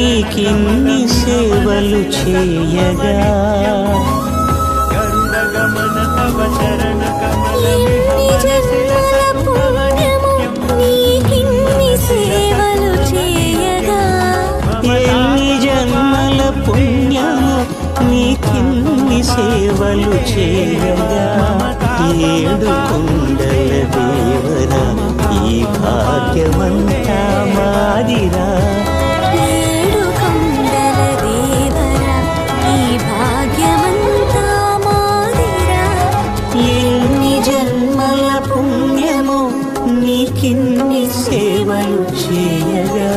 నీకిన్ని సేవలు చేయగా ఎన్ని జన్మల పుణ్యము నీకిన్ని సేవలు చేయగా ఎన్ని జన్మల పుణ్యము నీకిన్ని సేవలు చేయగా ఏడు కొండల దేవరా ఈ భాగ్యమంతా మాదిరా ఏడు కొండల దేవరా ఈ భాగ్యమంతా మాదిరా ఎన్ని జన్మల పుణ్యము నీకిన్ని సేవలు చేయగా